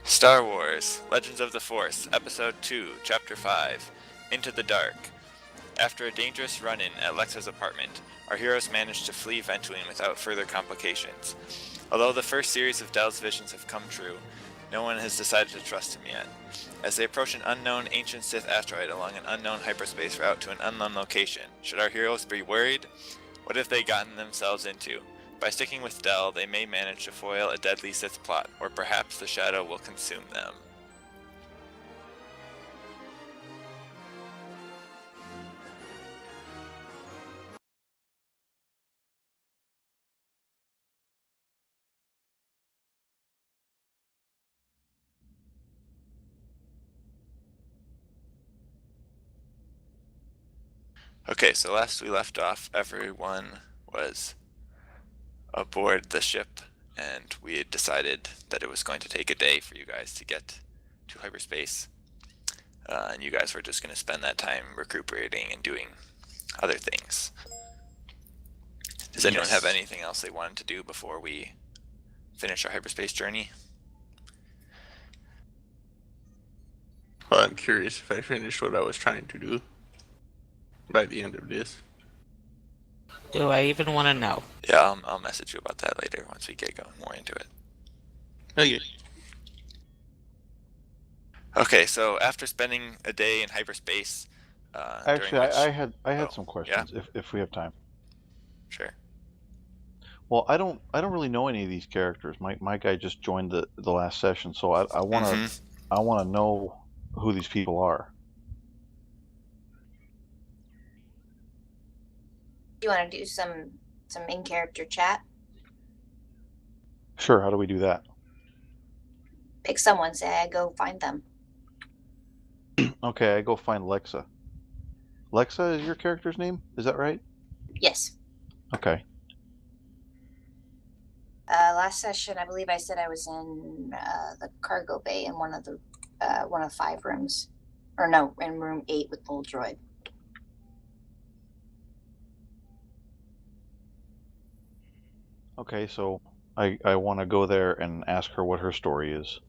Star Wars, Legends of the Force, Episode 2, Chapter 5, Into the Dark. After a dangerous run-in at Lexa's apartment, our heroes manage to flee Ventuine without further complications. Although the first series of Del's visions have come true, no one has decided to trust him yet. As they approach an unknown ancient Sith asteroid along an unknown hyperspace route to an unknown location, should our heroes be worried? What have they gotten themselves into? By sticking with Del, they may manage to foil a deadly Sith plot, or perhaps the shadow will consume them. Okay, so last we left off, everyone was aboard the ship, and we had decided that it was going to take a day for you guys to get to hyperspace. And you guys were just going to spend that time recuperating and doing other things. Does anyone have anything else they wanted to do before we finish our hyperspace journey? Well, I'm curious if I finished what I was trying to do by the end of this. Do I even want to know? Yeah, I'll message you about that later once we get going more into it. Okay. Okay, so after spending a day in hyperspace, Actually, which... I had some questions, if we have time. Sure. Well, I don't really know any of these characters. My guy just joined the last session, so I want to know who these people are. You want to do some in-character chat? Sure. How do we do that? Pick someone, say I go find them. Okay, I go find Lexa. Lexa is your character's name? Is that right? Yes. Okay. Last session, I believe I said I was in the cargo bay in one of the 5 rooms, or no, in room 8 with the little droid. Okay, so I want to go there and ask her what her story is.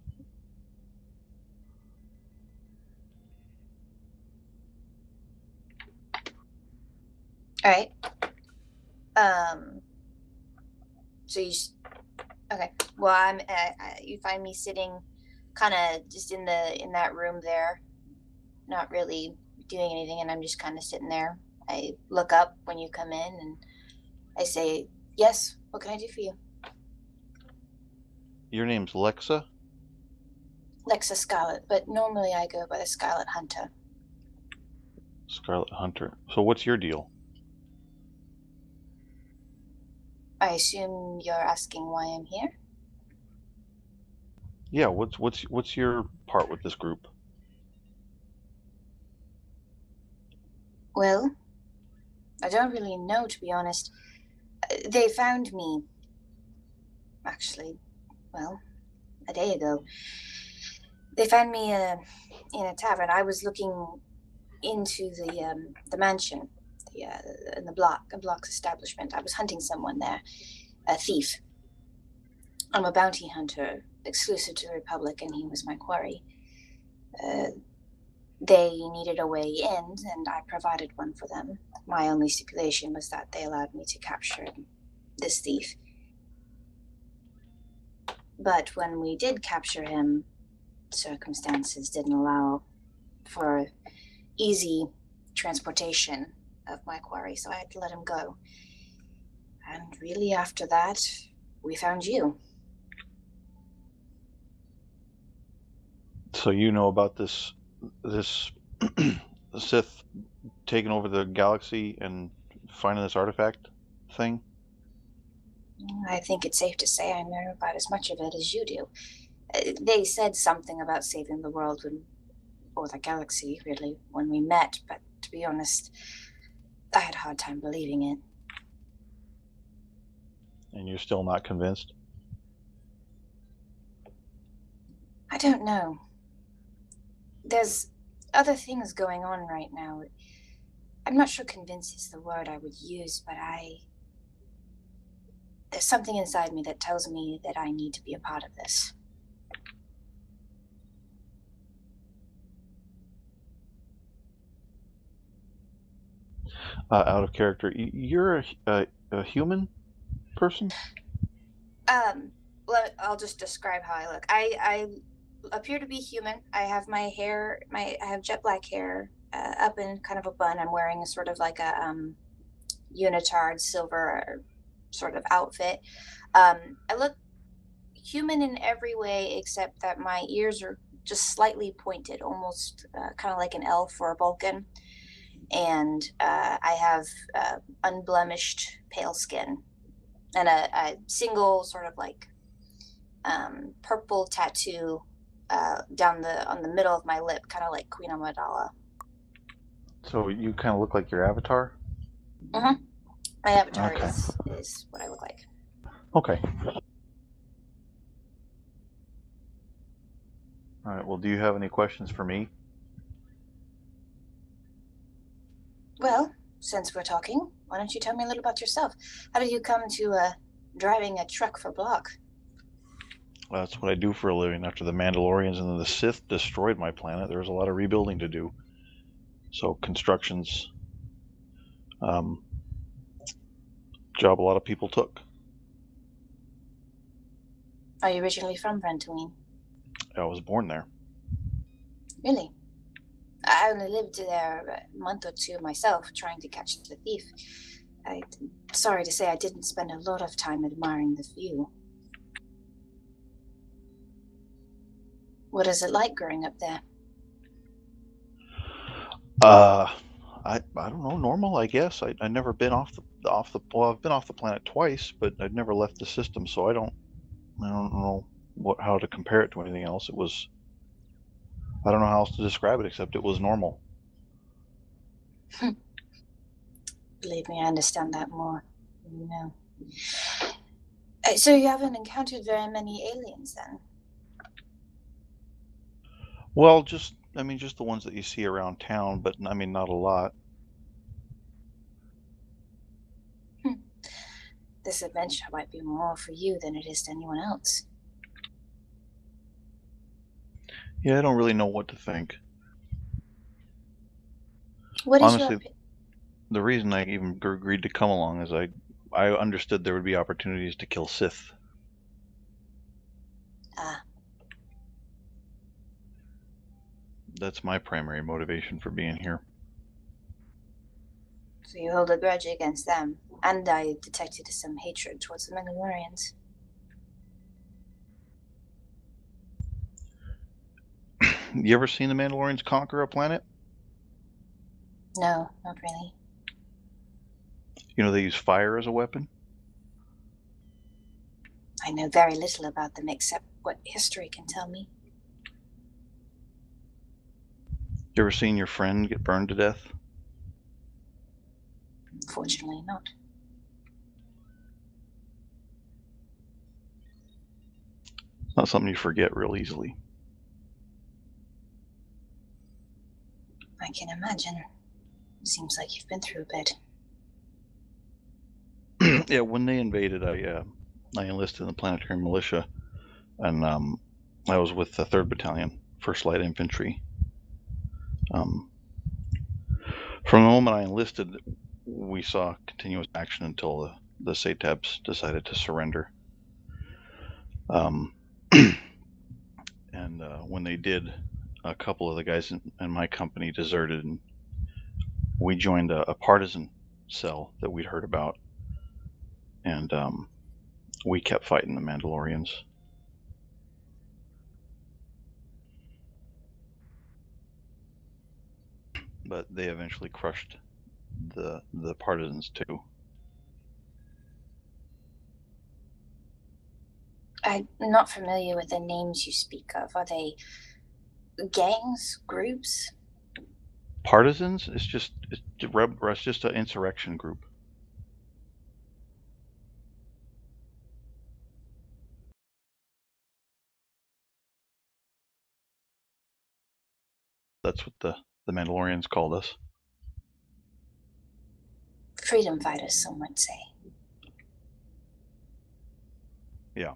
All right. So okay. Well, you find me sitting, kind of just in that room there, not really doing anything, and I'm just kind of sitting there. I look up when you come in, and I say, "Yes. What can I do for you?" Your name's Lexa? Lexa Scarlet, but normally I go by the Scarlet Hunter. Scarlet Hunter. So what's your deal? I assume you're asking why I'm here? Yeah, what's your part with this group? Well, I don't really know, to be honest. They found me, actually, well, a day ago. They found me in a tavern. I was looking into the mansion, in the block's establishment. I was hunting someone there, a thief. I'm a bounty hunter, exclusive to the Republic, and he was my quarry. They needed a way in, and I provided one for them. My only stipulation was that they allowed me to capture this thief. But when we did capture him, circumstances didn't allow for easy transportation of my quarry, so I had to let him go. And really, after that, we found you. So you know about this Sith taking over the galaxy and finding this artifact thing? I think it's safe to say I know about as much of it as you do. They said something about saving the world or the galaxy, really, when we met, but to be honest, I had a hard time believing it. And you're still not convinced? I don't know. There's other things going on right now. I'm not sure convinced is the word I would use, but there's something inside me that tells me that I need to be a part of this. Out of character. You're a human person? I'll just describe how I look. I appear to be human. I have my hair, I have jet black hair, up in kind of a bun. I'm wearing a sort of like a unitard silver sort of outfit. I look human in every way except that my ears are just slightly pointed, almost kind of like an elf or a Vulcan. And I have unblemished pale skin and a single sort of like purple tattoo down on the middle of my lip, kind of like Queen Amidala. So you kind of look like your avatar? Mm-hmm. My avatar Okay. is what I look like. Okay. All right. Well, do you have any questions for me? Well, since we're talking, why don't you tell me a little about yourself? How did you come to driving a truck for Block? That's what I do for a living. After the Mandalorians and then the Sith destroyed my planet, there was a lot of rebuilding to do. So construction's job a lot of people took. Are you originally from Brentooine? I was born there. Really? I only lived there a month or two myself, trying to catch the thief. I'm sorry to say I didn't spend a lot of time admiring the view. What is it like growing up there? I don't know, normal, I guess. I never been off the well, I've been off the planet twice, but I'd never left the system, so I don't know how to compare it to anything else. It was, I don't know how else to describe it except it was normal. Believe me, I understand that more. You know. So you haven't encountered very many aliens then? Well, just the ones that you see around town, but I mean not a lot. This adventure might be more for you than it is to anyone else. Yeah, I don't really know what to think. What is Honestly, your the reason I even agreed to come along is I understood there would be opportunities to kill Sith. That's my primary motivation for being here. So you hold a grudge against them, and I detected some hatred towards the Mandalorians. You ever seen the Mandalorians conquer a planet? No, not really. You know they use fire as a weapon? I know very little about them except what history can tell me. You ever seen your friend get burned to death? Fortunately not. It's not something you forget real easily. I can imagine. Seems like you've been through a bit. Yeah, when they invaded, I enlisted in the Planetary Militia, and I was with the 3rd Battalion, 1st Light Infantry. From the moment I enlisted, we saw continuous action until the Satabs decided to surrender. And when they did, a couple of the guys in my company deserted, and we joined a partisan cell that we'd heard about, and we kept fighting the Mandalorians. But they eventually crushed the partisans too. I'm not familiar with the names you speak of. Are they gangs, groups? Partisans? It's just an insurrection group. That's what the Mandalorians called us. Freedom fighters, some would say. Yeah.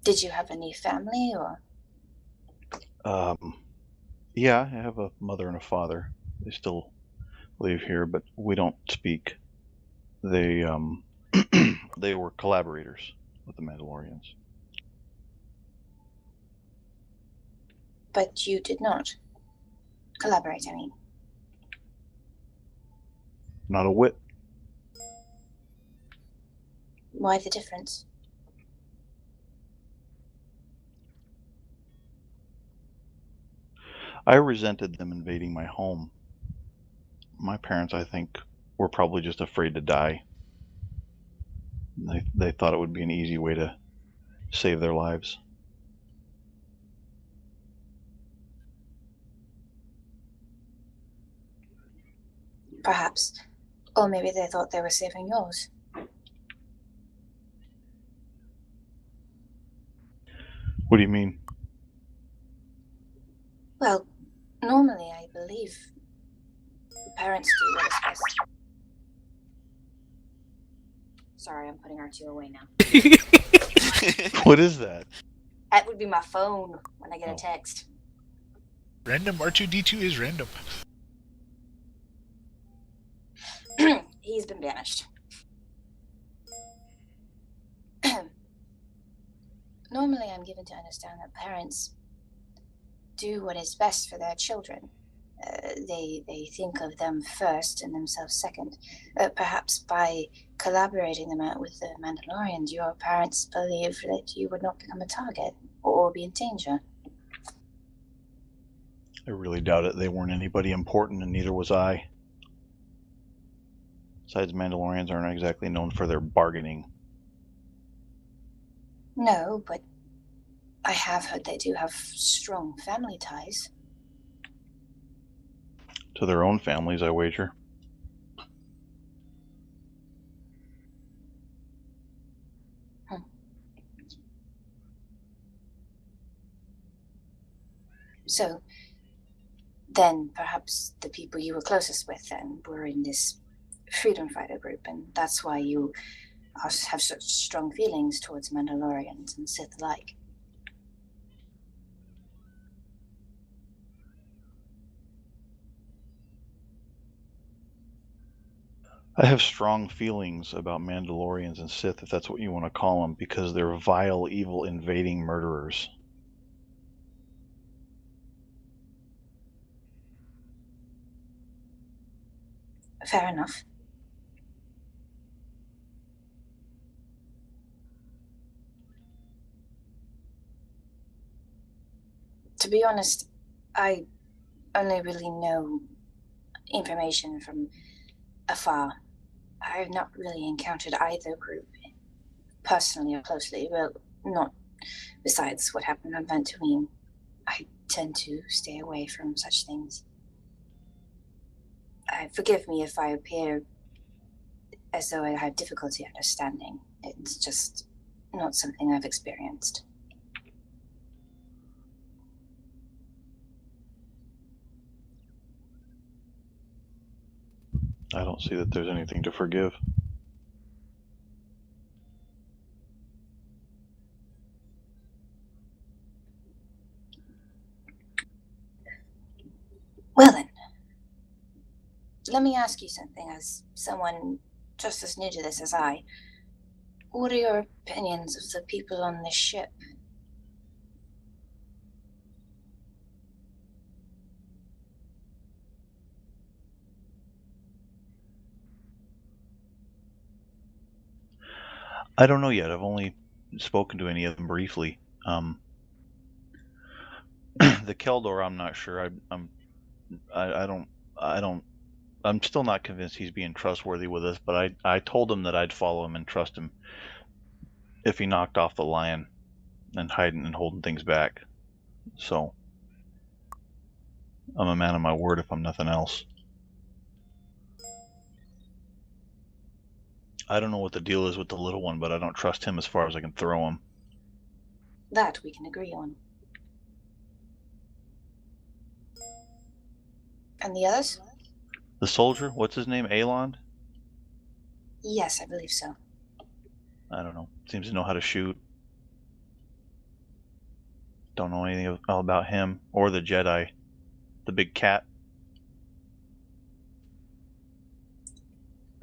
Did you have any family or? Yeah, I have a mother and a father. They still live here, but we don't speak. They they were collaborators with the Mandalorians. But you did not collaborate, I mean. Not a whit. Why the difference? I resented them invading my home. My parents, I think, were probably just afraid to die. They thought it would be an easy way to save their lives. Perhaps. Or maybe they thought they were saving yours. What do you mean? Well, normally I believe the parents do what is best. Sorry, I'm putting R2 away now. What is that? That would be my phone when I get a text. Random R2-D2 is random. He's been banished. Normally, I'm given to understand that parents do what is best for their children. They think of them first and themselves second. Perhaps by collaborating them out with the Mandalorians, your parents believed that you would not become a target or be in danger. I really doubt it. They weren't anybody important, and neither was I. Besides, Mandalorians aren't exactly known for their bargaining. No, but I have heard they do have strong family ties. To their own families, I wager. So, then perhaps the people you were closest with then were in this freedom fighter group, and that's why you have such strong feelings towards Mandalorians and Sith alike. I have strong feelings about Mandalorians and Sith, if that's what you want to call them, because they're vile, evil, invading murderers. Fair enough. To be honest, I only really know information from afar. I have not really encountered either group personally or closely. Well, not besides what happened on Vantooine. I tend to stay away from such things. Forgive me if I appear as though I have difficulty understanding. It's just not something I've experienced. I don't see that there's anything to forgive. Well then, let me ask you something as someone just as new to this as I. What are your opinions of the people on this ship? I don't know yet. I've only spoken to any of them briefly. The Keldor, I'm not sure. I'm still not convinced he's being trustworthy with us, but I told him that I'd follow him and trust him if he knocked off the lion and hiding and holding things back. So I'm a man of my word if I'm nothing else. I don't know what the deal is with the little one, but I don't trust him as far as I can throw him. That we can agree on. And the others? The soldier, what's his name? Alond? Yes, I believe so. I don't know. Seems to know how to shoot. Don't know anything all about him or the Jedi. The big cat.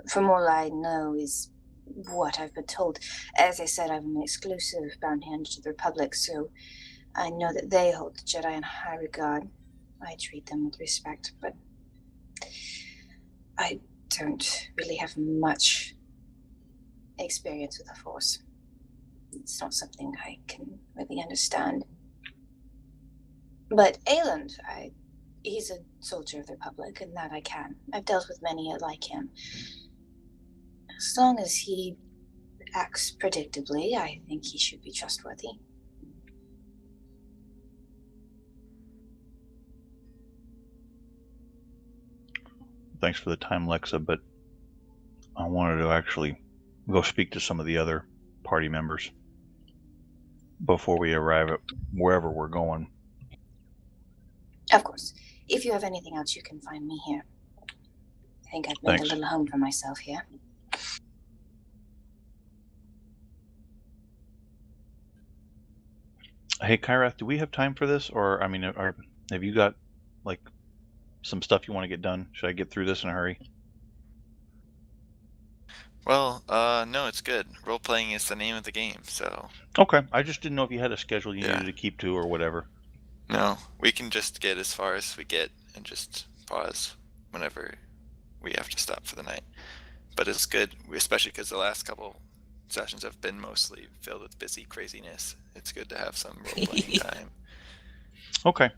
From all I know is what I've been told. As I said, I'm an exclusive bounty hunter to the Republic, so I know that they hold the Jedi in high regard. I treat them with respect, but I don't really have much experience with the Force. It's not something I can really understand. But Ayland, he's a soldier of the Republic, and that I can. I've dealt with many like him. As long as he acts predictably, I think he should be trustworthy. Thanks for the time, Lexa, but I wanted to actually go speak to some of the other party members before we arrive at wherever we're going. Of course. If you have anything else, you can find me here. I think I've made Thanks. a little home for myself here. Hey, Kyrath, do we have time for this? Or, I mean, have you got, like, some stuff you want to get done? Should I get through this in a hurry? Well, no, it's good. Role-playing is the name of the game, so... Okay, I just didn't know if you had a schedule you Yeah. needed to keep to or whatever. No, we can just get as far as we get and just pause whenever we have to stop for the night. But it's good, especially because the last couple sessions have been mostly filled with busy craziness. It's good to have some role-playing time. Okay.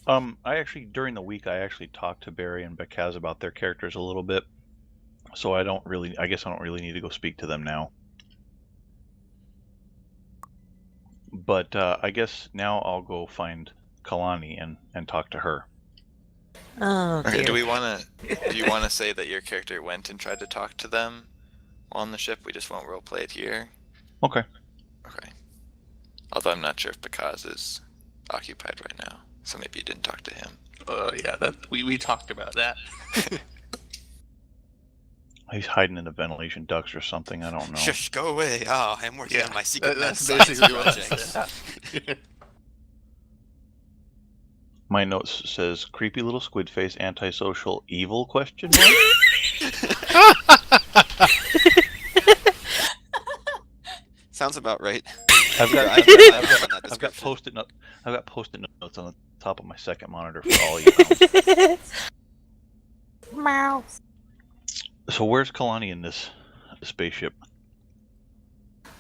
I actually, during the week, I actually talked to Barry and Bekaz about their characters a little bit. So I guess I don't really need to go speak to them now. But I guess now I'll go find Kalani and talk to her. Oh, Okay, dear. do you want to say that your character went and tried to talk to them on the ship? We just won't roleplay it here. Okay. Okay. Although I'm not sure if Bekaz is occupied right now, so maybe you didn't talk to him. Yeah, that we talked about that. He's hiding in the ventilation ducts or something. I don't know. Shush, go away. Oh, I'm working on my secret that's science basically what project. it My notes says creepy little squid face, antisocial, evil question mark? Sounds about right. I've got I've got that I've got description. post-it notes on the top of my second monitor for all you. Meow. So where's Kalani in this spaceship?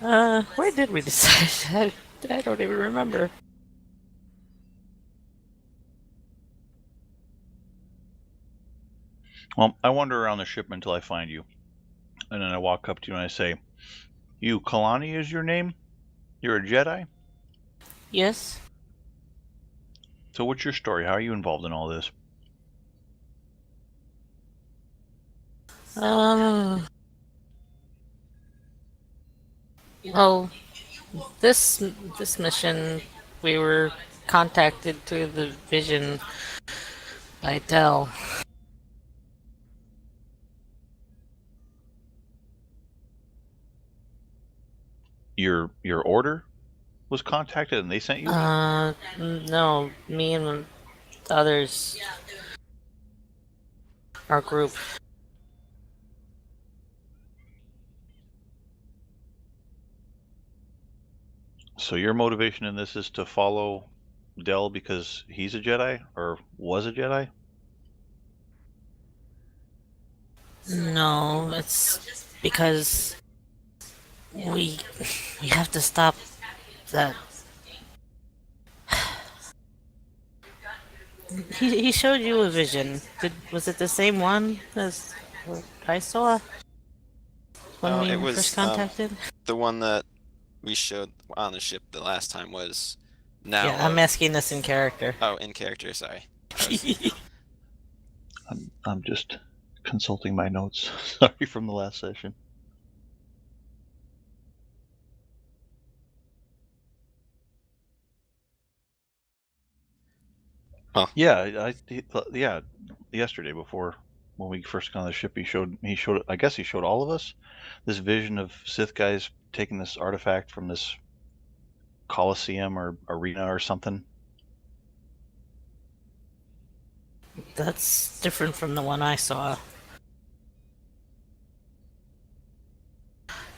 Where did we decide? I don't even remember. Well, I wander around the ship until I find you. And then I walk up to you and I say, "You, Kalani is your name? You're a Jedi? Yes. So what's your story? How are you involved in all this?" Well, this mission, we were contacted through the vision by Del. Your order was contacted and they sent you? No, me and the others, our group. So your motivation in this is to follow Del because he's a Jedi or was a Jedi? No, it's because we have to stop that. He showed you a vision. Was it the same one as what I saw when we it were was first contacted? the one that we showed on the ship the last time was now. Yeah, I'm asking this in character. Oh, in character. Sorry. I was- I'm just consulting my notes. Sorry, from the last session. Huh. Yeah, yeah. Yesterday, before when we first got on the ship, he showed. I guess he showed all of us this vision of Sith guys taking this artifact from this coliseum or arena or something? That's different from the one I saw.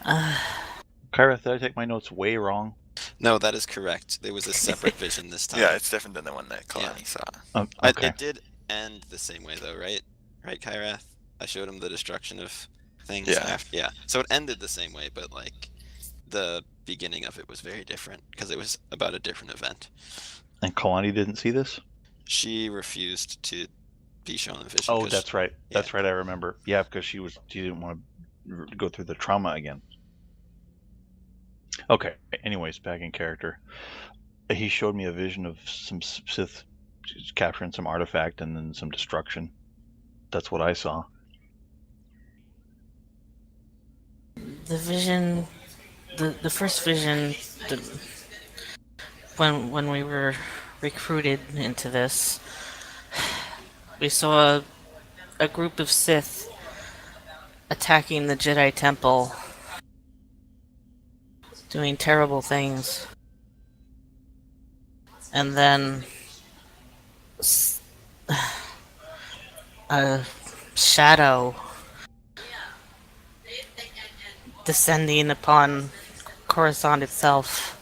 Kyra, did I take my notes way wrong? No, that is correct. There was a separate vision this time. Yeah, it's different than the one that Kalani saw. Okay. It did end the same way though, right? Right, Kyrath? I showed him the destruction of things. Yeah. Yeah. So it ended the same way, but like the beginning of it was very different because it was about a different event. And Kalani didn't see this? She refused to be shown the vision. Oh, 'cause that's right. yeah. That's right. I remember. Yeah, because she didn't want to go through the trauma again. Okay. Anyways, back in character. He showed me a vision of some Sith capturing some artifact and then some destruction. That's what I saw. The vision, the first vision, when we were recruited into this, we saw a group of Sith attacking the Jedi Temple, doing terrible things. And then a shadow descending upon Coruscant itself.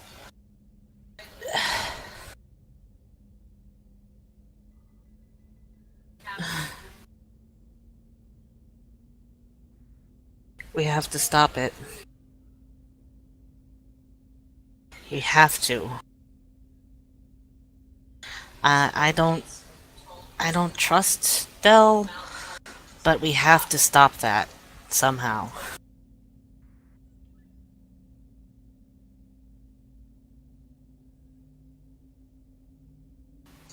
We have to stop it. We have to. I don't trust Del, but we have to stop that somehow.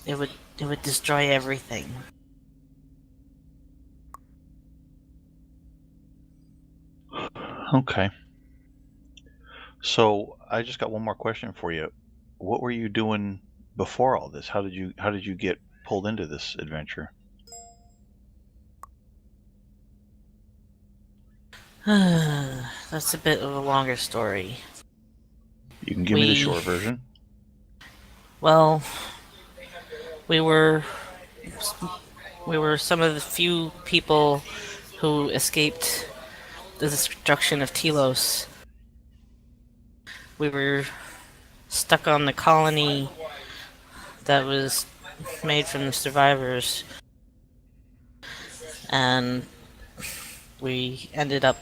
It would destroy everything. Okay. So I just got one more question for you. What were you doing before all this? How did you get pulled into this adventure? That's a bit of a longer story. You can give me the short version. Well, we were some of the few people who escaped the destruction of Telos. We were stuck on the colony that was made from the survivors, and we ended up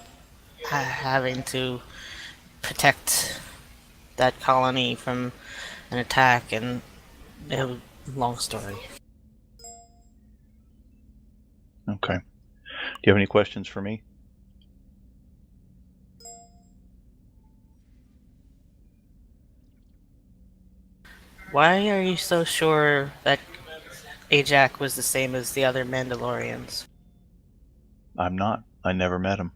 having to protect that colony from an attack, and it was a long story. Okay. Do you have any questions for me? Why are you so sure that Ajak was the same as the other Mandalorians? I'm not. I never met him.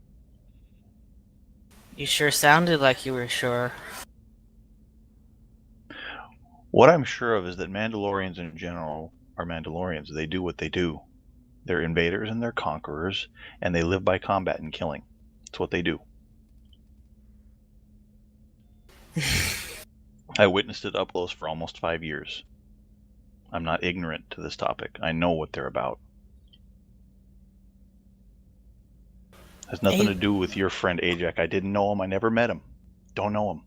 You sure sounded like you were sure. What I'm sure of is that Mandalorians in general are Mandalorians. They do what they do. They're invaders and they're conquerors, and they live by combat and killing. That's what they do. I witnessed it up close for almost 5 years. I'm not ignorant to this topic. I know what they're about. Has nothing to do with your friend Ajak. I didn't know him. I never met him. Don't know him.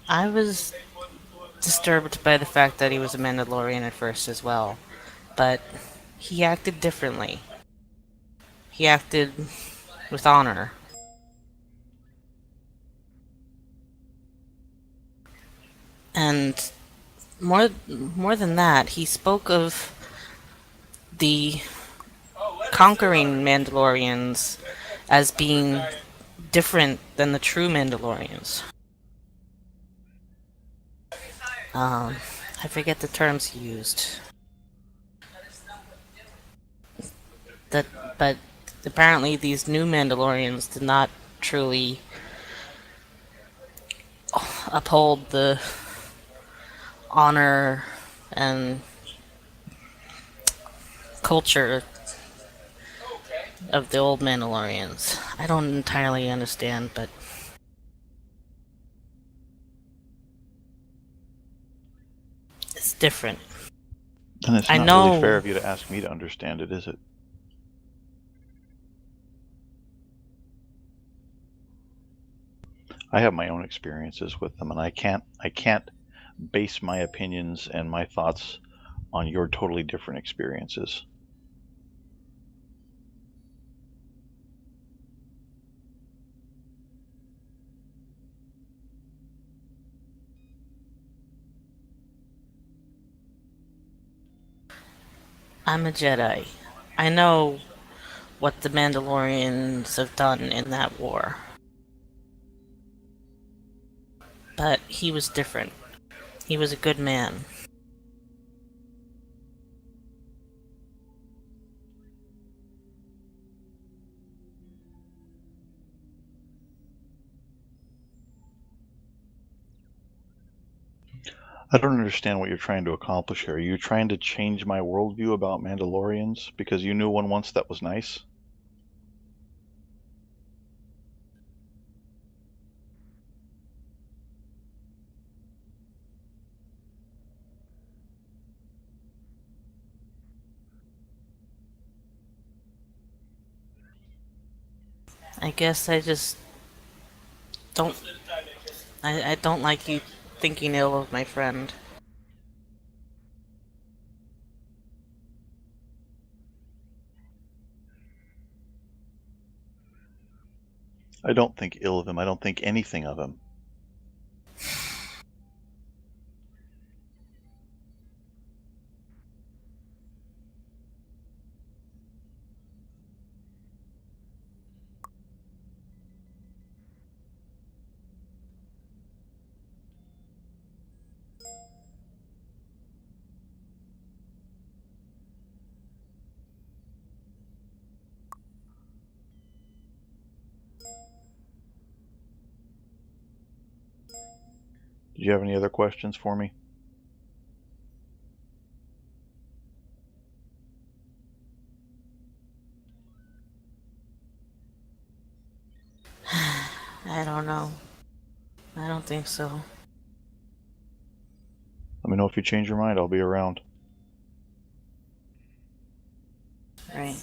I was disturbed by the fact that he was a Mandalorian at first as well, but he acted differently. He acted with honor. And more than that, he spoke of the conquering Mandalorians as being different than the true Mandalorians. I forget the terms he used. But apparently these new Mandalorians did not truly uphold the honor and culture of the old Mandalorians. I don't entirely understand, but it's different. And it's I not know. really fair of you to ask me to understand it, is it? I have my own experiences with them, and I can't base my opinions and my thoughts on your totally different experiences. I'm a Jedi. I know what the Mandalorians have done in that war. But he was different. He was a good man. I don't understand what you're trying to accomplish here. Are you trying to change my worldview about Mandalorians because you knew one once that was nice? I guess I just don't. I don't like you thinking ill of my friend. I don't think ill of him. I don't think anything of him. Do you have any other questions for me? I don't know. I don't think so. Let me know if you change your mind. I'll be around. Right.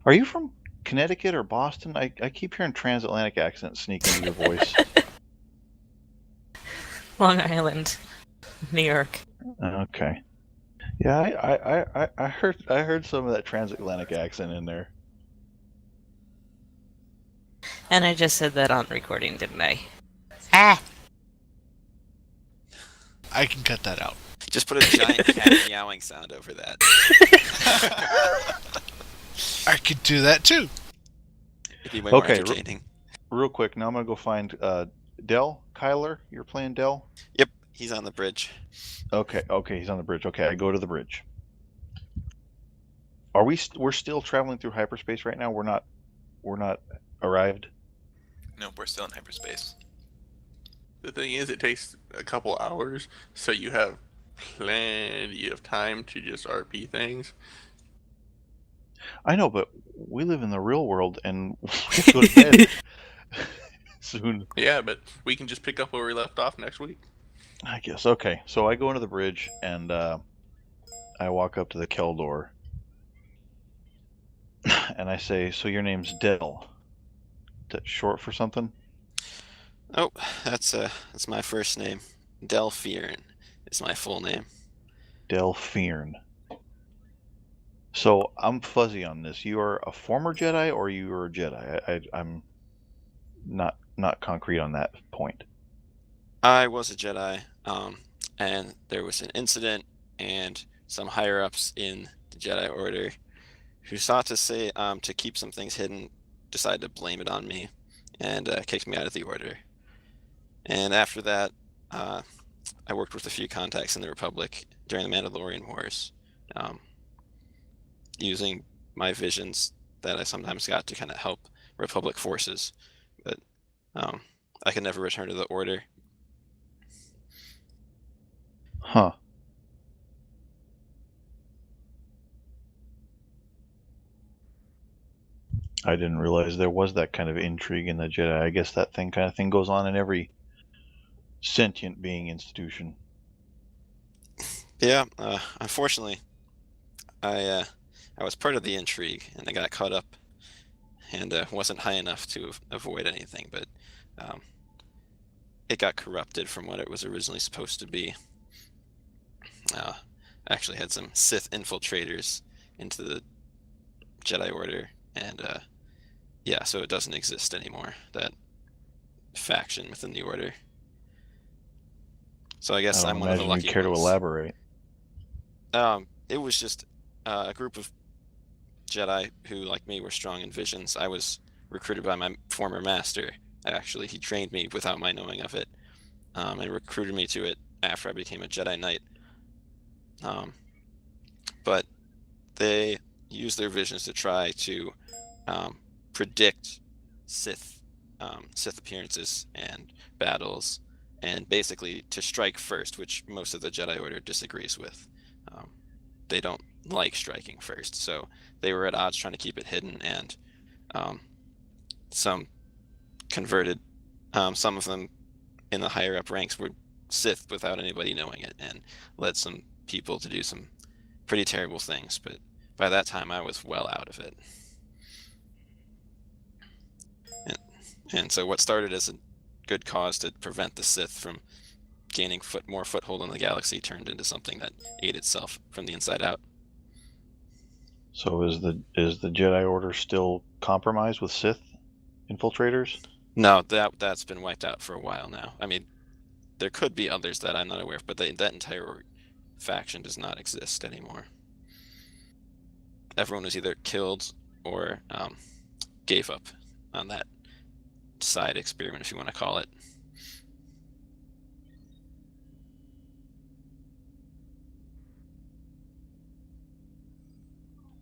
Are you from Connecticut or Boston? I keep hearing transatlantic accents sneak into your voice. Long Island, New York. Okay. Yeah, I heard some of that transatlantic accent in there. And I just said that on recording, didn't I? Ah! I can cut that out. Just put a giant cat meowing sound over that. I could do that too. It'd be way more Okay, entertaining. real quick. Now I'm gonna go find Dell. Kyler, you're playing Dell. Yep, he's on the bridge. Okay, he's on the bridge. Okay, I go to the bridge. Are we? We're still traveling through hyperspace right now. We're not arrived. No, we're still in hyperspace. The thing is, it takes a couple hours, so you have plenty of time to just RP things. I know, but we live in the real world, and we have to go to bed soon. Yeah, but we can just pick up where we left off next week. I guess. Okay, so I go into the bridge, and I walk up to the Keldor, and I say, "So your name's Dell? That short for something?" Oh, that's my first name. Delphine is my full name. Delphine. So I'm fuzzy on this. You are a former Jedi, or you are a Jedi? I'm not concrete on that point. I was a Jedi, and there was an incident, and some higher ups in the Jedi Order who sought to say to keep some things hidden decided to blame it on me and kicked me out of the Order. And after that, I worked with a few contacts in the Republic during the Mandalorian Wars, using my visions that I sometimes got to kind of help Republic forces. But I could never return to the Order. Huh. I didn't realize there was that kind of intrigue in the Jedi. I guess that kind of thing goes on in every sentient being institution. Yeah, unfortunately, I was part of the intrigue, and I got caught up, and wasn't high enough to avoid anything. But it got corrupted from what it was originally supposed to be. Actually had some Sith infiltrators into the Jedi Order, and yeah, so it doesn't exist anymore, that faction within the Order. So I guess I I'm don't one of the imagine lucky you care to ones. elaborate. It was just a group of Jedi who, like me, were strong in visions. I was recruited by my former master. Actually, he trained me without my knowing of it, and recruited me to it after I became a Jedi Knight. But they used their visions to try to predict Sith appearances and battles, and basically to strike first, which most of the Jedi Order disagrees with. They don't like striking first, so they were at odds trying to keep it hidden, and some converted. Some of them in the higher up ranks were Sith without anybody knowing it, and led some people to do some pretty terrible things. But by that time, I was well out of it. And so what started as a good cause to prevent the Sith from gaining more foothold in the galaxy turned into something that ate itself from the inside out. So is the Jedi Order still compromised with Sith infiltrators? No, that's been wiped out for a while now. I mean, there could be others that I'm not aware of, but that entire faction does not exist anymore. Everyone was either killed or gave up on that side experiment, if you want to call it.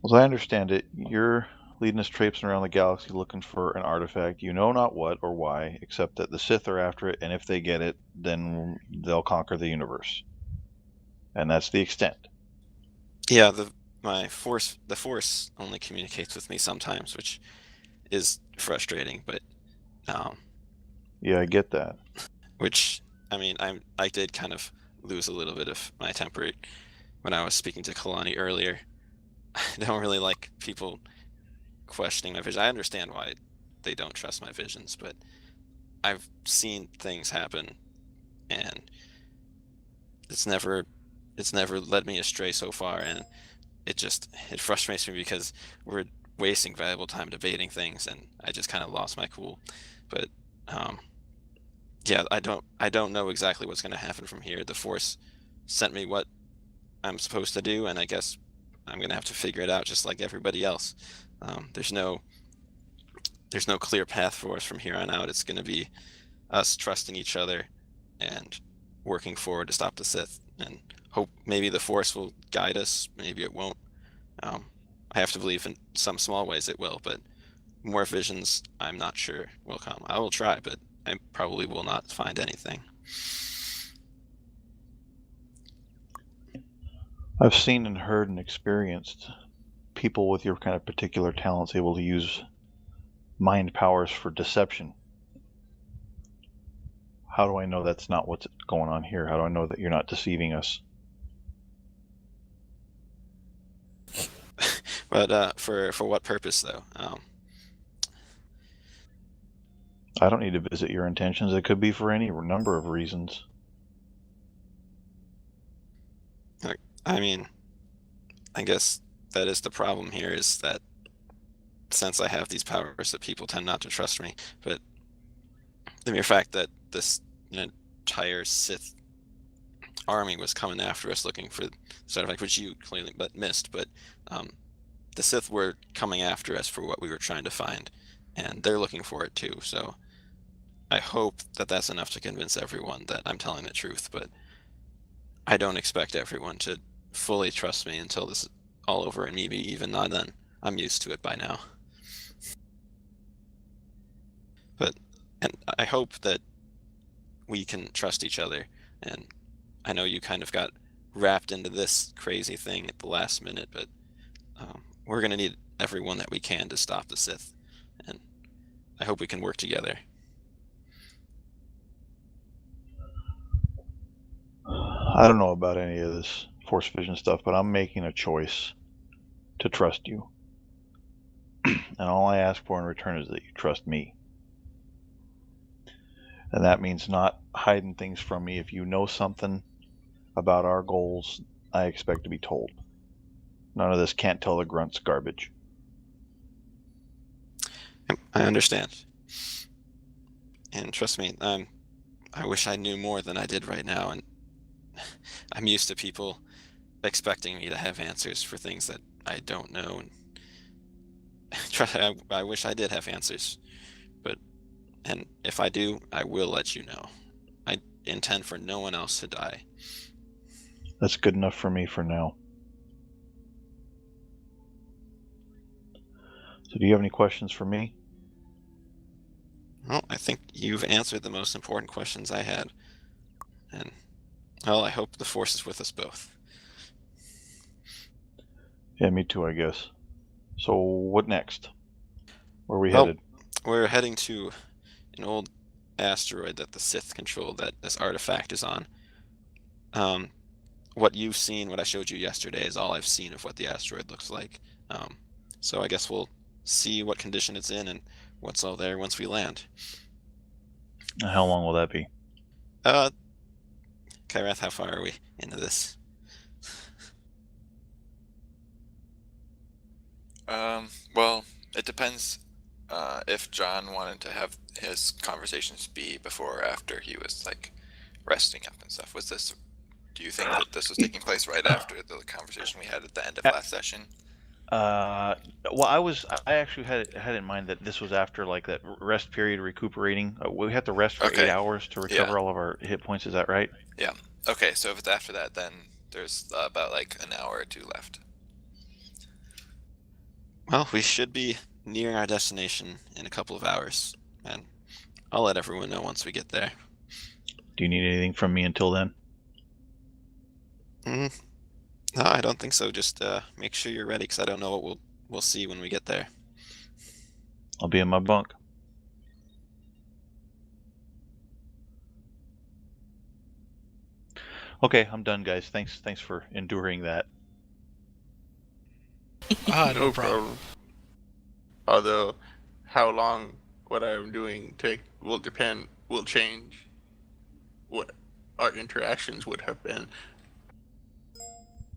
As I understand it, you're leading us traipsing around the galaxy looking for an artifact. You know not what or why, except that the Sith are after it, and if they get it, then they'll conquer the universe. And that's the extent. Yeah, the Force only communicates with me sometimes, which is frustrating, but yeah, I get that. Which, I mean, I did kind of lose a little bit of my temper when I was speaking to Kalani earlier. I don't really like people questioning my vision. I understand why they don't trust my visions, but I've seen things happen, and it's never led me astray so far, and it frustrates me because we're wasting valuable time debating things, and I just kind of lost my cool. But yeah, I don't know exactly what's going to happen from here. The Force sent me what I'm supposed to do, and I guess I'm going to have to figure it out just like everybody else. There's no clear path for us from here on out. It's going to be us trusting each other and working forward to stop the Sith, and hope maybe the Force will guide us. Maybe it won't. I have to believe in some small ways it will, but more visions, I'm not sure will come. I will try, but I probably will not find anything. I've seen and heard and experienced people with your kind of particular talents able to use mind powers for deception. How do I know that's not what's going on here? How do I know that you're not deceiving us? But for what purpose, though? I don't need to visit your intentions. It could be for any number of reasons. I mean, I guess that is the problem here, is that since I have these powers, that people tend not to trust me. But the mere fact that this entire Sith army was coming after us looking for sort of like, which you clearly missed, but the Sith were coming after us for what we were trying to find, and they're looking for it too. So I hope that that's enough to convince everyone that I'm telling the truth, but I don't expect everyone to fully trust me until this is all over, and maybe even not then. I'm used to it by now. And I hope that we can trust each other, and I know you kind of got wrapped into this crazy thing at the last minute, but we're going to need everyone that we can to stop the Sith. I hope we can work together. I don't know about any of this force vision stuff, but I'm making a choice to trust you. And all I ask for in return is that you trust me. And that means not hiding things from me. If you know something about our goals, I expect to be told. None of this can't tell the grunts garbage. I understand. And trust me, I wish I knew more than I did right now, and I'm used to people expecting me to have answers for things that I don't know. And I wish I did have answers, and if I do, I will let you know. I intend for no one else to die. That's good enough for me for now. So do you have any questions for me? Well, I think you've answered the most important questions I had. And, well, I hope the Force is with us both. Yeah, me too, I guess. So what next? Where are we Well, headed? we're heading to an old asteroid that the Sith control that this artifact is on. What you've seen, what I showed you yesterday, is all I've seen of what the asteroid looks like. So I guess we'll see what condition it's in and what's all there once we land. How long will that be? Kyrath, how far are we into this? Well, it depends if John wanted to have his conversations be before or after he was like resting up and stuff. Do you think that this was taking place right after the conversation we had at the end of last session? Well, I actually had in mind that this was after like that rest period recuperating. We have to rest for 8 hours to recover all of our hit points. Is that right? Yeah. Okay, so if it's after that, then there's about like an hour or two left. Well, we should be nearing our destination in a couple of hours, and I'll let everyone know once we get there. Do you need anything from me until then? No, I don't think so. Just make sure you're ready, because I don't know what we'll see when we get there. I'll be in my bunk. Okay, I'm done, guys. Thanks for enduring that. No problem. Although, how long what I'm doing will change what our interactions would have been.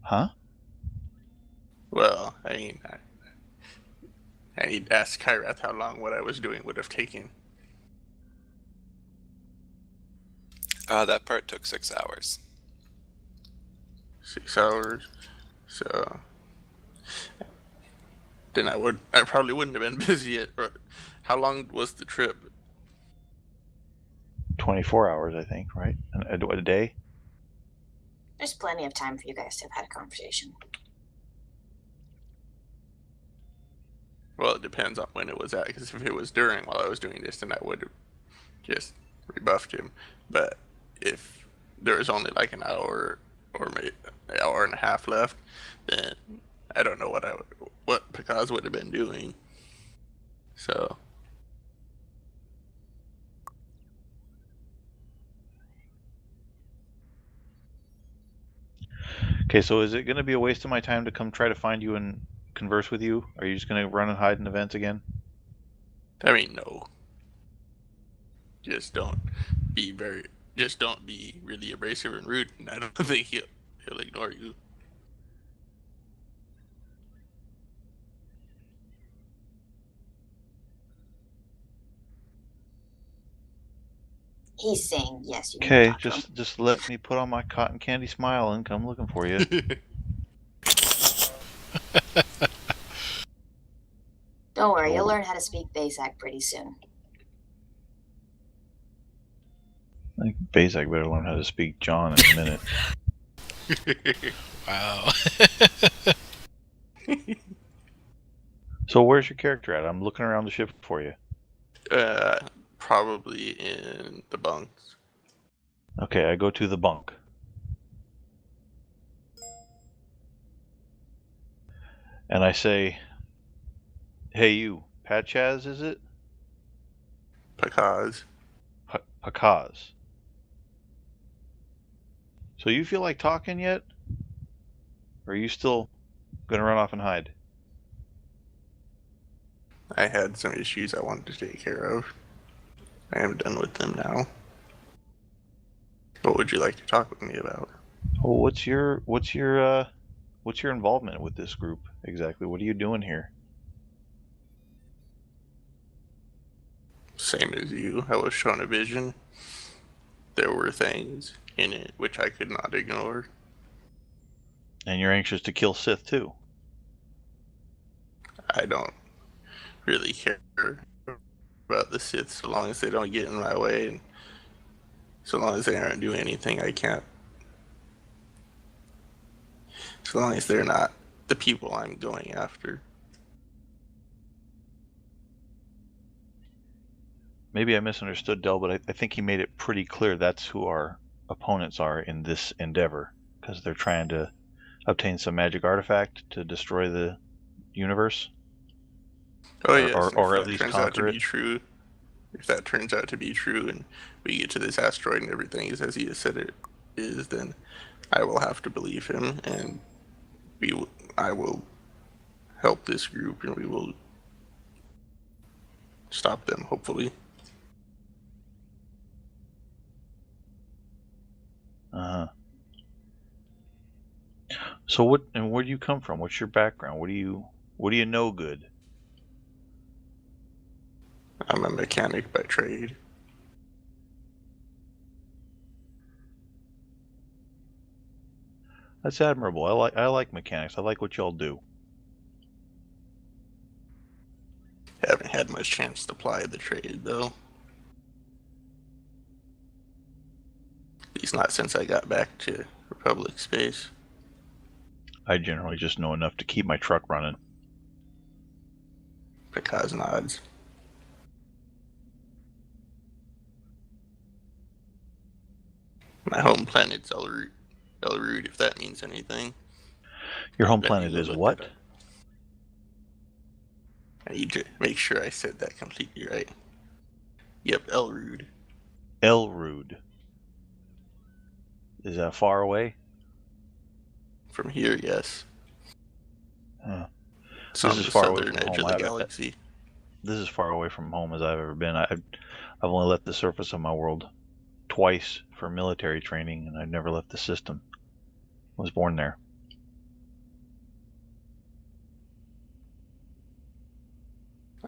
Huh? Well, I mean, I need to ask Kyrath how long what I was doing would have taken. That part took 6 hours. 6 hours. So then I probably wouldn't have been busy yet. How long was the trip? 24 hours, I think, right? A day? There's plenty of time for you guys to have had a conversation. Well, it depends on when it was at, because if it was during while I was doing this, then I would have just rebuffed him. But if there was only like an hour or maybe an hour and a half left, then I don't know what Picaz would have been doing. So Okay, so is it going to be a waste of my time to come try to find you and converse with you? Are you just going to run and hide in events again? I mean, no. Just don't be really abrasive and rude, and I don't think he'll ignore you. He's saying yes. You Okay, can talk to him. just let me put on my cotton candy smile and come looking for you. Don't worry, you'll learn how to speak Basak pretty soon. I think Bazak better learn how to speak John in a minute. Wow. So where's your character at? I'm looking around the ship for you. Probably in the bunks. Okay, I go to the bunk. And I say, hey you, Patchaz, is it? Pakaz. Pakaz. So you feel like talking yet? Or are you still gonna run off and hide? I had some issues I wanted to take care of. I am done with them now. What would you like to talk with me about? Well, what's your involvement with this group exactly? What are you doing here? Same as you. I was shown a vision. There were things in it which I could not ignore. And you're anxious to kill Sith too. I don't really care about the Sith so long as they don't get in my way and so long as they aren't doing anything I can't. So long as they're not the people I'm going after. Maybe I misunderstood Del, but I think he made it pretty clear that's who our opponents are in this endeavor, because they're trying to obtain some magic artifact to destroy the universe. Oh yes, or if at that least turns out to conquer be it. true. If that turns out to be true and we get to this asteroid and everything is as he has said it is, then I will have to believe him and I will help this group and we will stop them, hopefully. Uh-huh. So where do you come from? What's your background? What do you know good? I'm a mechanic by trade. That's admirable. I like mechanics. I like what y'all do. Haven't had much chance to ply the trade though. At least not since I got back to Republic space. I generally just know enough to keep my truck running. Because nods. My home planet's Elrude, if that means anything. Your home Bet planet you is looked what? it up. I need to make sure I said that completely right. Yep, Elrude. Elrude. Is that far away? From here, yes. It's on This is the far away southern from edge home. of the galaxy. This is far away from home as I've ever been. I've only left the surface of my world twice for military training, and I've never left the system. I was born there.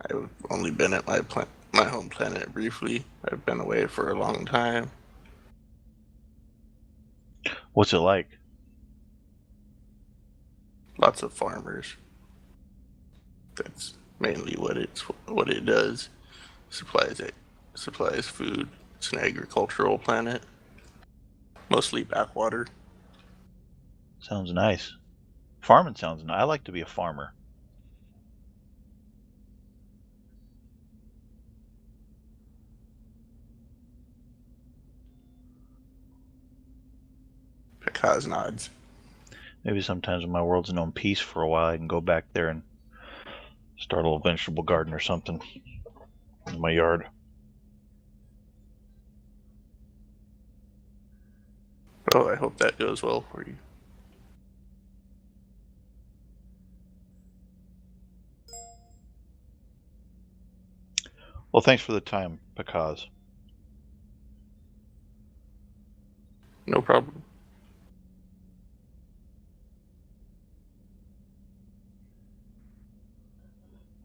I've only been at my home planet briefly. I've been away for a long time. What's it like? Lots of farmers. That's mainly what it does. Supplies food. It's an agricultural planet. Mostly backwater. Sounds nice. Farming sounds nice. I like to be a farmer. Pakaz nods. Maybe sometimes when my world's known peace for a while, I can go back there and start a little vegetable garden or something in my yard. Oh, I hope that goes well for you. Well, thanks for the time, Pakaz. No problem.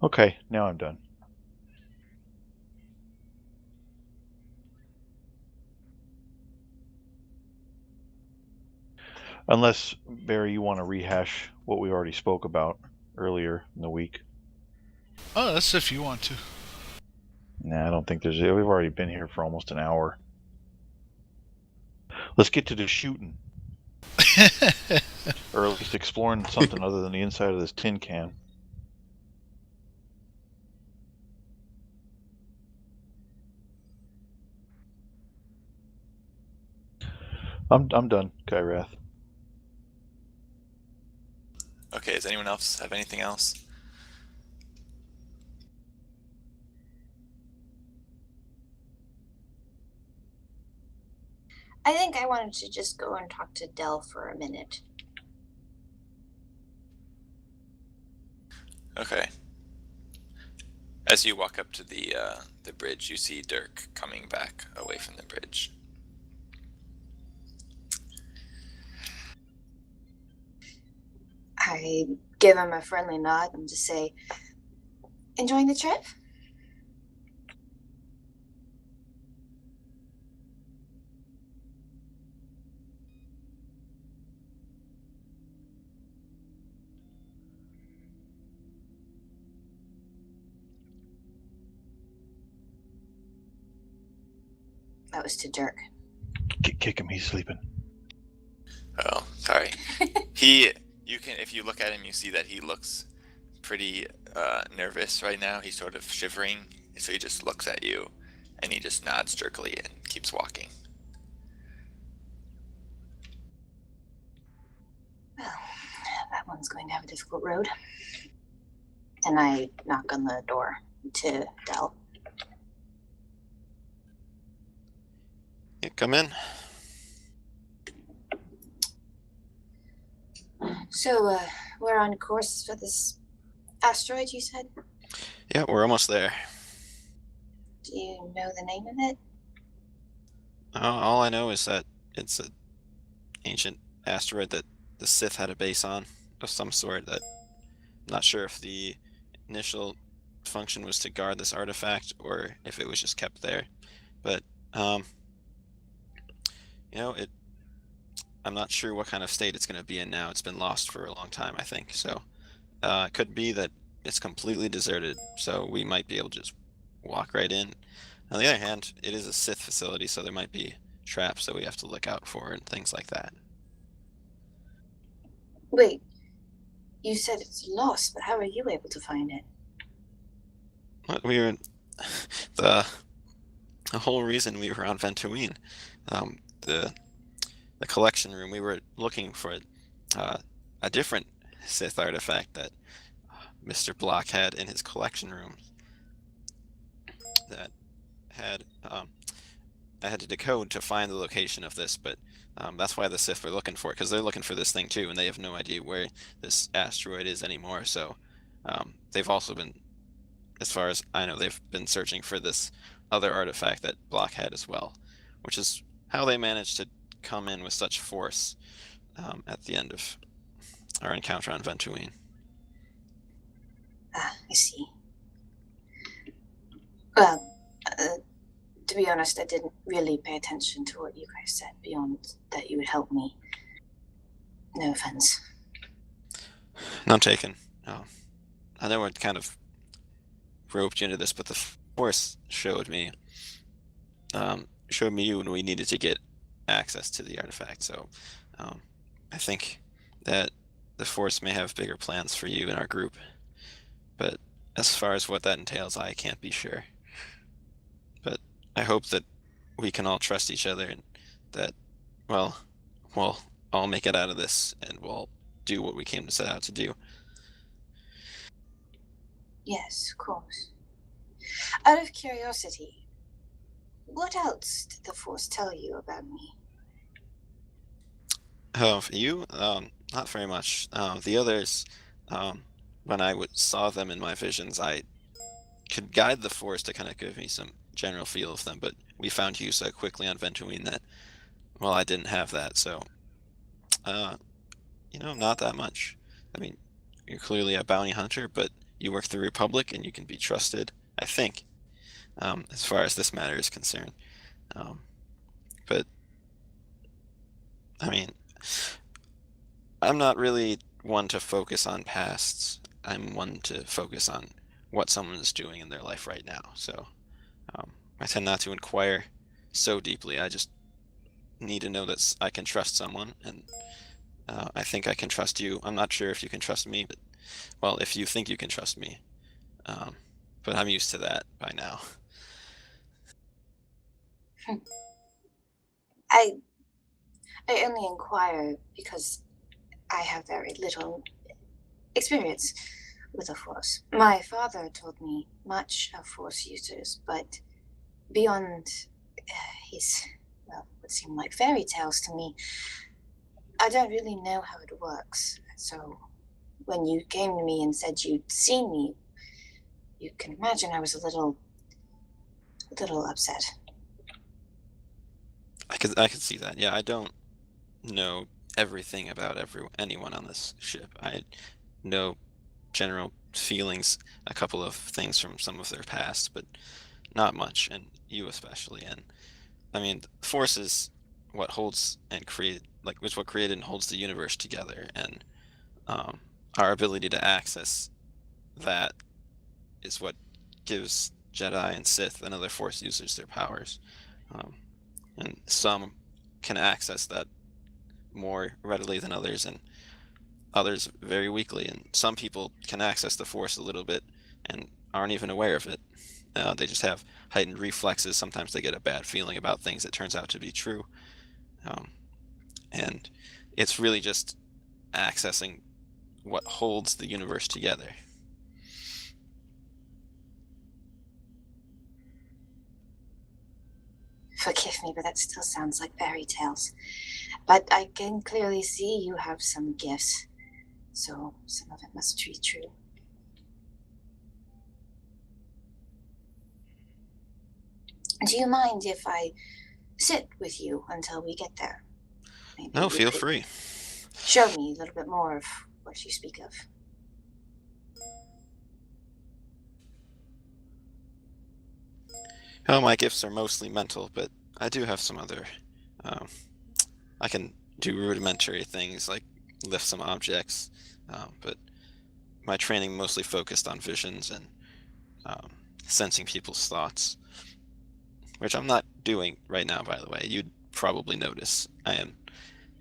Okay, now I'm done. Unless, Barry, you want to rehash what we already spoke about earlier in the week. Oh, that's if you want to. Nah, I don't think we've already been here for almost an hour. Let's get to the shooting. Or at least exploring something other than the inside of this tin can. I'm done, Kyrath. Okay, does anyone else have anything else? 'Cause I think I wanted to just go and talk to Dell for a minute. Okay. As you walk up to the bridge, you see Dirk coming back away from the bridge. I give him a friendly nod and just say, "Enjoying the trip?" That was to Dirk. Kick him. He's sleeping. Oh, sorry. You can, if you look at him, you see that he looks pretty nervous right now. He's sort of shivering, so he just looks at you, and he just nods jerkily and keeps walking. Well, that one's going to have a difficult road. And I knock on the door to Dell. Yeah, come in. So, we're on course for this asteroid, you said? Yeah, we're almost there. Do you know the name of it? All I know is that it's an ancient asteroid that the Sith had a base on of some sort. That I'm not sure if the initial function was to guard this artifact or if it was just kept there. But I'm not sure what kind of state it's going to be in now. It's been lost for a long time, I think. So it could be that it's completely deserted, so we might be able to just walk right in. On the other hand, it is a Sith facility, so there might be traps that we have to look out for and things like that. Wait, you said it's lost, but how are you able to find it? What we were the whole reason we were on Ventuine, the collection room. We were looking for a different Sith artifact that Mr. Block had in his collection room. That had I had to decode to find the location of this, but that's why the Sith were looking for it, because they're looking for this thing too, and they have no idea where this asteroid is anymore. So they've also been, as far as I know, they've been searching for this other artifact that Block had as well, which is how they managed to come in with such force at the end of our encounter on Ventuine. Ah, I see. Well, to be honest, I didn't really pay attention to what you guys said beyond that you would help me. No offense. None taken. I know it kind of roped you into this, but the Force showed me you when we needed to get access to the artifact. So I think that the Force may have bigger plans for you in our group, but as far as what that entails, I can't be sure. But I hope that we can all trust each other, and that, well, we'll all make it out of this, and we'll do what we came to set out to do. Yes, of course. Out of curiosity, what else did the Force tell you about me? For you, not very much. The others, when I saw them in my visions, I could guide the Force to kind of give me some general feel of them, but we found you so quickly on Ventuine that, well, I didn't have that, so, not that much. I mean, you're clearly a bounty hunter, but you work the Republic and you can be trusted, I think, as far as this matter is concerned. But, I mean, I'm not really one to focus on pasts. I'm one to focus on what someone is doing in their life right now. So I tend not to inquire so deeply. I just need to know that I can trust someone, and I think I can trust you. I'm not sure if you can trust me, but, well, if you think you can trust me. But I'm used to that by now. I only inquire because I have very little experience with the Force. My father told me much of Force users, but beyond his, well, would seem like fairy tales to me. I don't really know how it works, so when you came to me and said you'd seen me, you can imagine I was a little upset. I could see that. Yeah, I don't know everything about anyone on this ship. I know general feelings, a couple of things from some of their past, but not much, and you especially. And I mean, the Force is what holds and it's what created and holds the universe together, and our ability to access that is what gives Jedi and Sith and other Force users their powers. And some can access that more readily than others, and others very weakly. And some people can access the Force a little bit and aren't even aware of it. They just have heightened reflexes. Sometimes they get a bad feeling about things that turns out to be true. And it's really just accessing what holds the universe together. Forgive me, but that still sounds like fairy tales. But I can clearly see you have some gifts, so some of it must be true. Do you mind if I sit with you until we get there? Maybe No, you feel could free. show me a little bit more of what you speak of. Oh, my gifts are mostly mental, but I do have some other. I can do rudimentary things like lift some objects, but my training mostly focused on visions and sensing people's thoughts, which I'm not doing right now, by the way. You'd probably notice. I am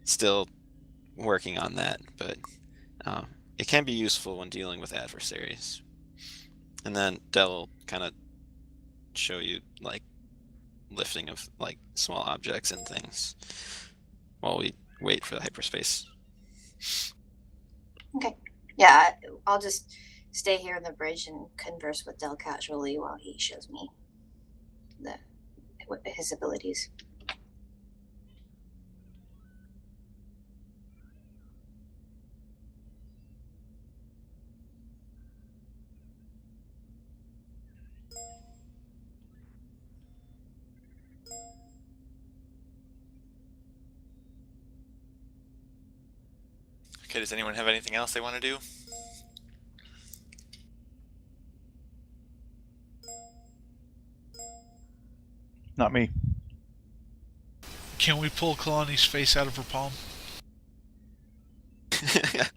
still working on that, but it can be useful when dealing with adversaries. And then Del will kind of show you like lifting of like small objects and things while we wait for the hyperspace. Okay. Yeah, I'll just stay here on the bridge and converse with Del casually while he shows me his abilities. Okay, does anyone have anything else they want to do? Not me. Can we pull Kalani's face out of her palm? I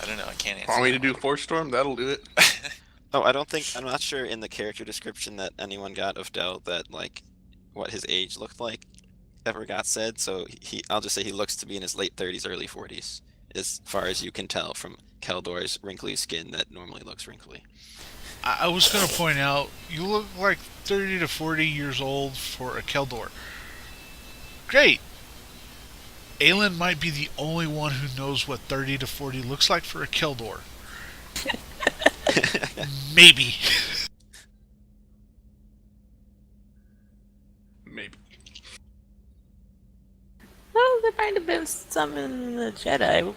don't know, I can't answer. Want me to that do one. Force Storm? That'll do it. Oh, I'm not sure in the character description that anyone got of Del that like what his age looked like ever got said, so I'll just say he looks to be in his late 30s, early 40s, as far as you can tell from Keldor's wrinkly skin that normally looks wrinkly. I was going to point out, you look like 30 to 40 years old for a Keldor. Great! Aelin might be the only one who knows what 30 to 40 looks like for a Keldor. Maybe. Maybe. Well, there might have been some in the Jedi.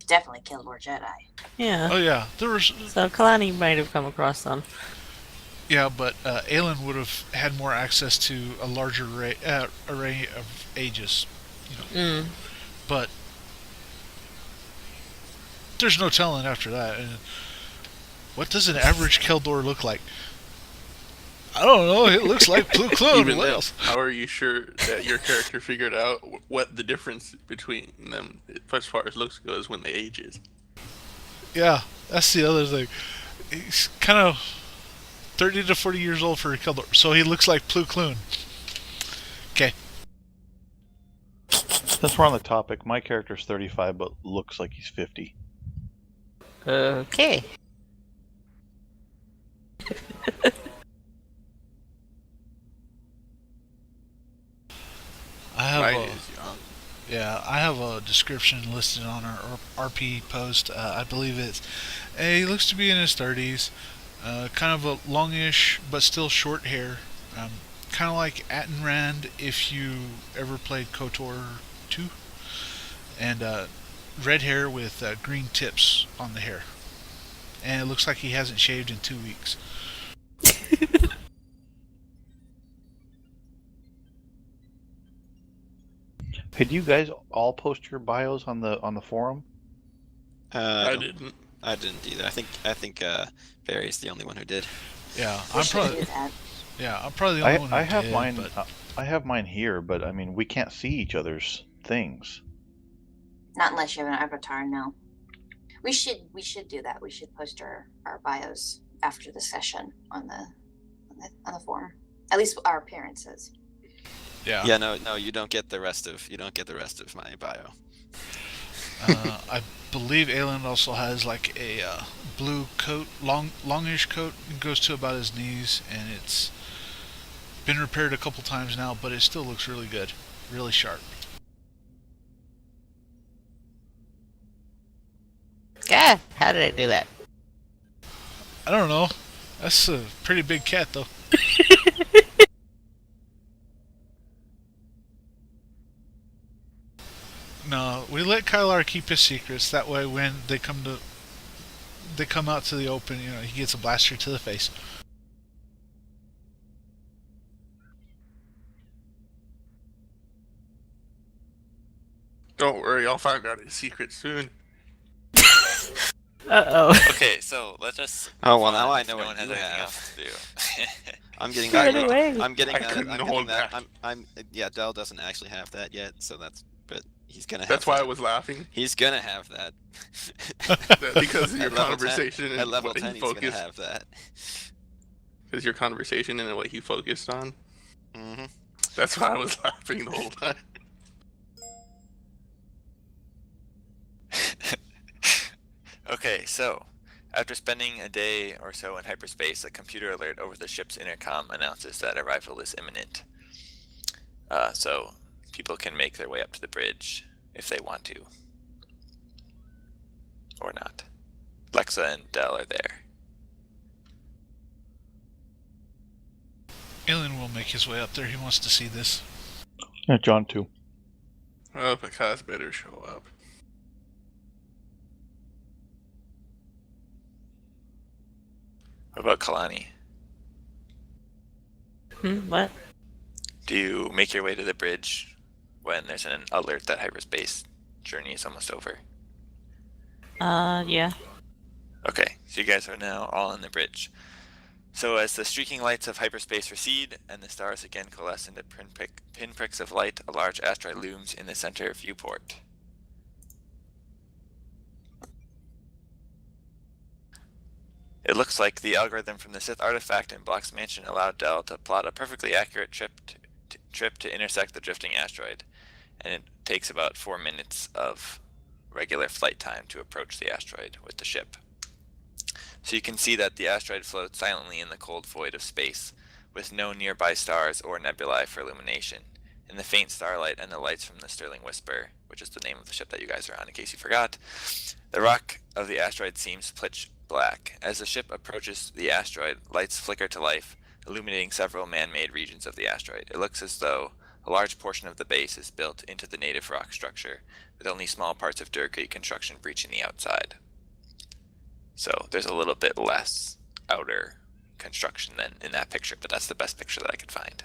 Definitely Keldor Jedi. Yeah. Oh yeah, there was. So Kalani might have come across some. Yeah, but Aelin would have had more access to a larger array of ages. You know. But there's no telling after that. And what does an average Keldor look like? I don't know. It looks like Plo Koon. Even What then, else? how are you sure that your character figured out what the difference between them, as far as looks goes, when the age is? Yeah, that's the other thing. He's kind of 30 to 40 years old for a Keldor, so he looks like Plo Koon. Okay. Since we're on the topic, my character's 35 but looks like he's 50. Okay. Mine is young. Yeah, I have a description listed on our RP post. I believe it's he looks to be in his 30s. Kind of a longish but still short hair. Kind of like Atten Rand if you ever played KOTOR 2. And red hair with green tips on the hair. And it looks like he hasn't shaved in 2 weeks. Hey, do you guys all post your bios on the forum? I didn't. I didn't either. I think Barry's the only one who did. Yeah, We I'm should probably do that. I'm probably the only one who I have did, mine. but I have mine here, but I mean, we can't see each other's things. Not unless you have an avatar, no. We should do that. We should post our bios after the session on the forum. At least our appearances. yeah. Yeah, no, you don't get the rest of my bio. I believe Aelin also has like a blue coat, longish coat. It goes to about his knees, and it's been repaired a couple times now, but it still looks really good, really sharp. Yeah, how did I do that? I don't know. That's a pretty big cat, though. No, we let Kylar keep his secrets. That way, when they come out to the open, he gets a blaster to the face. Don't worry, I'll find out his secret soon. Uh-oh. Okay, so let's just. Oh well, move now on I if know no what one has you anything have. else to do. I'm getting Run that. away. I'm getting I that. couldn't I'm hold getting that. back. I'm yeah. Dell doesn't actually have that yet, so but he's gonna have. That's why I that. was laughing. He's gonna have that. Because of your At level 10 conversation At and level what 10, he he's gonna focused. have that. Because your conversation and what he focused on. hmm That's why I was laughing the whole time. Okay, so after spending a day or so in hyperspace, a computer alert over the ship's intercom announces that arrival is imminent. So people can make their way up to the bridge if they want to, or not. Lexa and Dell are there. Aelin will make his way up there. He wants to see this. Yeah, John too. Oh, Picasso better show up. What about Kalani? What? Do you make your way to the bridge when there's an alert that hyperspace journey is almost over? Yeah. Okay, so you guys are now all on the bridge. So as the streaking lights of hyperspace recede and the stars again coalesce into pinpricks of light, a large asteroid looms in the center viewport. It looks like the algorithm from the Sith artifact in Block's mansion allowed Dell to plot a perfectly accurate trip to intersect the drifting asteroid, and it takes about 4 minutes of regular flight time to approach the asteroid with the ship. So you can see that the asteroid floats silently in the cold void of space, with no nearby stars or nebulae for illumination. In the faint starlight and the lights from the Sterling Whisper, which is the name of the ship that you guys are on in case you forgot, the rock of the asteroid seems pitch black. As the ship approaches the asteroid, lights flicker to life, illuminating several man-made regions of the asteroid. It looks as though a large portion of the base is built into the native rock structure, with only small parts of Durkee construction breaching the outside. So there's a little bit less outer construction than in that picture, but that's the best picture that I could find.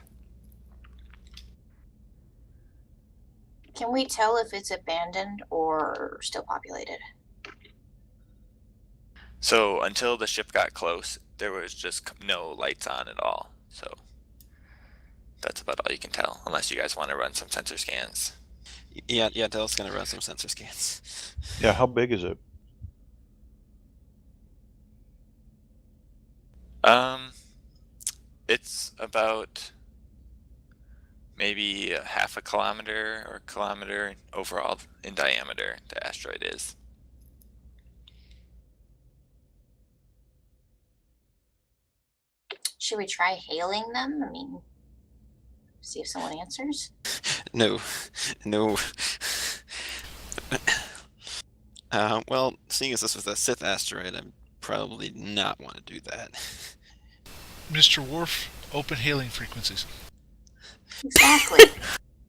Can we tell if it's abandoned or still populated? So until the ship got close, there was just no lights on at all. So that's about all you can tell, unless you guys want to run some sensor scans. Yeah. Dell's gonna run some sensor scans. Yeah, how big is it? It's about maybe half a kilometer or a kilometer overall in diameter, the asteroid is. Should we try hailing them? I mean, see if someone answers. No. Well, seeing as this was a Sith asteroid, I'm probably not want to do that. Mr. Worf, open hailing frequencies. Exactly.